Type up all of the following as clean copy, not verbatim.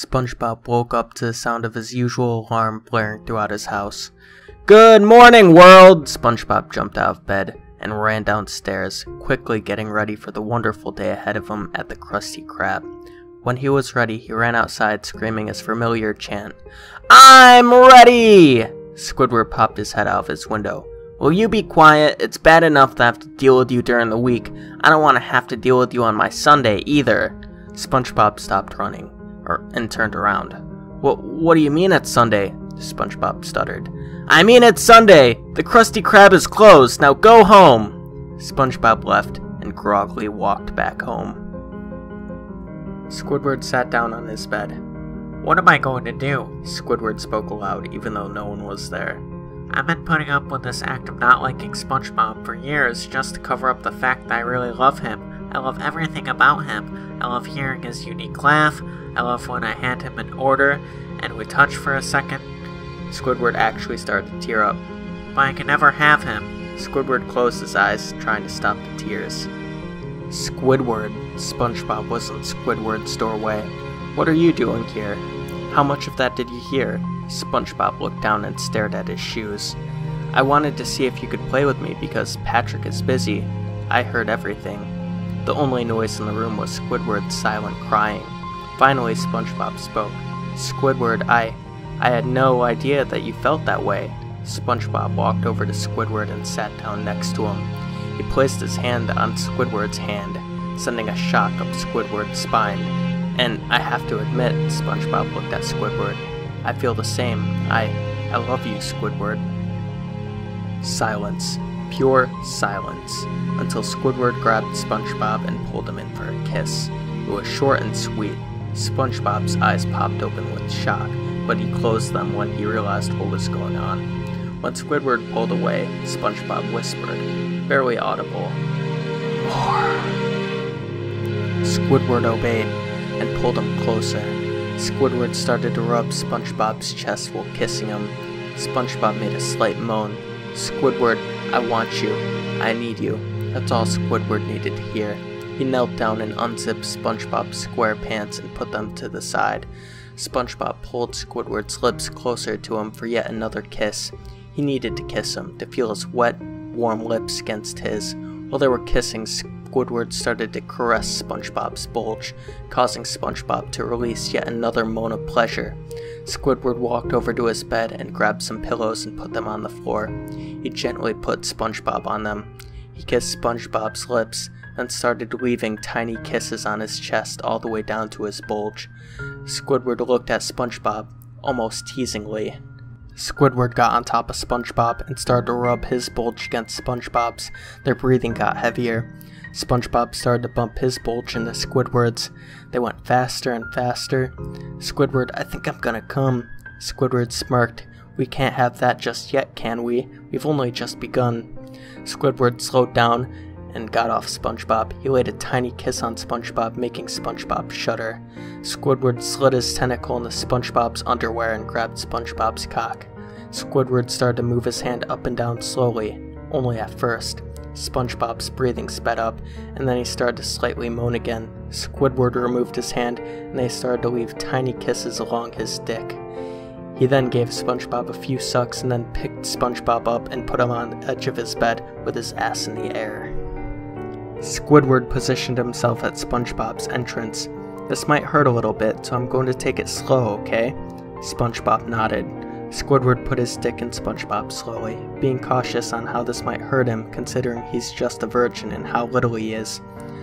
Spongebob woke up to the sound of his usual alarm blaring throughout his house. "Good morning, world!" Spongebob jumped out of bed and ran downstairs, quickly getting ready for the wonderful day ahead of him at the Krusty Krab. When he was ready, he ran outside screaming his familiar chant, "I'm ready!" Squidward popped his head out of his window. "Will you be quiet? It's bad enough to have to deal with you during the week. I don't want to have to deal with you on my Sunday either." Spongebob stopped running, and turned around. What do you mean it's Sunday?" Spongebob stuttered. "I mean it's Sunday! The Krusty Krab is closed, now go home!" Spongebob left and groggily walked back home. Squidward sat down on his bed. "What am I going to do?" Squidward spoke aloud, even though no one was there. "I've been putting up with this act of not liking SpongeBob for years just to cover up the fact that I really love him. I love everything about him. I love hearing his unique laugh. I love when I hand him an order and we touch for a second." Squidward actually started to tear up. "But I can never have him." Squidward closed his eyes, trying to stop the tears. "Squidward." Spongebob was in Squidward's doorway. "What are you doing here? How much of that did you hear?" Spongebob looked down and stared at his shoes. "I wanted to see if you could play with me because Patrick is busy. I heard everything." The only noise in the room was Squidward's silent crying. Finally, Spongebob spoke. "Squidward, I had no idea that you felt that way." Spongebob walked over to Squidward and sat down next to him. He placed his hand on Squidward's hand, sending a shock up Squidward's spine. "And I have to admit," Spongebob looked at Squidward, "I feel the same. I love you, Squidward." Silence. Pure silence. Until Squidward grabbed Spongebob and pulled him in for a kiss. It was short and sweet. Spongebob's eyes popped open with shock, but he closed them when he realized what was going on. When Squidward pulled away, Spongebob whispered, barely audible, "More." Squidward obeyed and pulled him closer. Squidward started to rub Spongebob's chest while kissing him. Spongebob made a slight moan. "Squidward, I want you. I need you." That's all Squidward needed to hear. He knelt down and unzipped SpongeBob's square pants and put them to the side. SpongeBob pulled Squidward's lips closer to him for yet another kiss. He needed to kiss him, to feel his wet, warm lips against his. While they were kissing, Squidward started to caress SpongeBob's bulge, causing SpongeBob to release yet another moan of pleasure. Squidward walked over to his bed and grabbed some pillows and put them on the floor. He gently put SpongeBob on them. He kissed SpongeBob's lips, and started leaving tiny kisses on his chest all the way down to his bulge. Squidward looked at SpongeBob, almost teasingly. Squidward got on top of SpongeBob and started to rub his bulge against SpongeBob's. Their breathing got heavier. SpongeBob started to bump his bulge into Squidward's. They went faster and faster. "Squidward, I think I'm gonna come." Squidward smirked. "We can't have that just yet, can we? We've only just begun." Squidward slowed down and got off SpongeBob. He laid a tiny kiss on SpongeBob, making SpongeBob shudder. Squidward slid his tentacle into SpongeBob's underwear and grabbed SpongeBob's cock. Squidward started to move his hand up and down slowly, only at first. SpongeBob's breathing sped up, and then he started to slightly moan again. Squidward removed his hand, and they started to leave tiny kisses along his dick. He then gave SpongeBob a few sucks and then picked SpongeBob up and put him on the edge of his bed with his ass in the air. Squidward positioned himself at SpongeBob's entrance. "This might hurt a little bit, so I'm going to take it slow, okay?" SpongeBob nodded. Squidward put his dick in SpongeBob slowly, being cautious on how this might hurt him considering he's just a virgin and how little he is.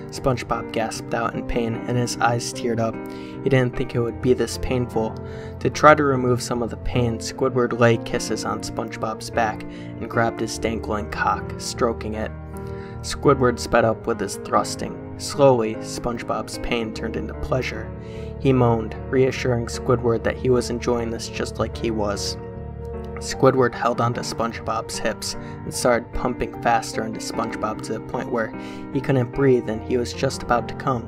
SpongeBob gasped out in pain and his eyes teared up. He didn't think it would be this painful. To try to remove some of the pain, Squidward laid kisses on SpongeBob's back and grabbed his dangling cock, stroking it. Squidward sped up with his thrusting. Slowly, SpongeBob's pain turned into pleasure. He moaned, reassuring Squidward that he was enjoying this just like he was. Squidward held onto SpongeBob's hips and started pumping faster into SpongeBob to the point where he couldn't breathe and he was just about to come.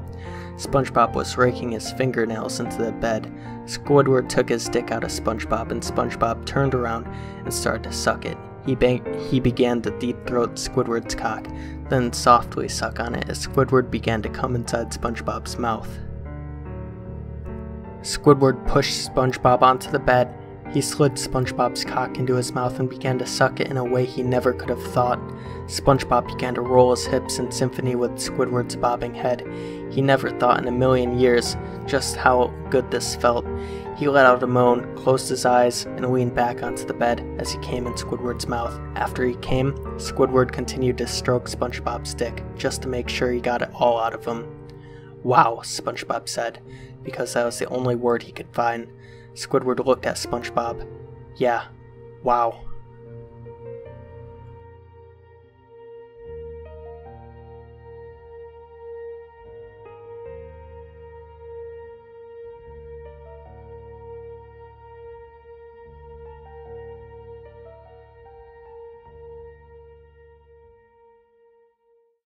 SpongeBob was raking his fingernails into the bed. Squidward took his dick out of SpongeBob and SpongeBob turned around and started to suck it. He began to deep-throat Squidward's cock, then softly suck on it as Squidward began to come inside SpongeBob's mouth. Squidward pushed SpongeBob onto the bed. He slid SpongeBob's cock into his mouth and began to suck it in a way he never could have thought. SpongeBob began to roll his hips in symphony with Squidward's bobbing head. He never thought in a million years just how good this felt. He let out a moan, closed his eyes, and leaned back onto the bed as he came in Squidward's mouth. After he came, Squidward continued to stroke SpongeBob's dick, just to make sure he got it all out of him. "Wow," SpongeBob said, because that was the only word he could find. Squidward looked at SpongeBob. "Yeah, wow."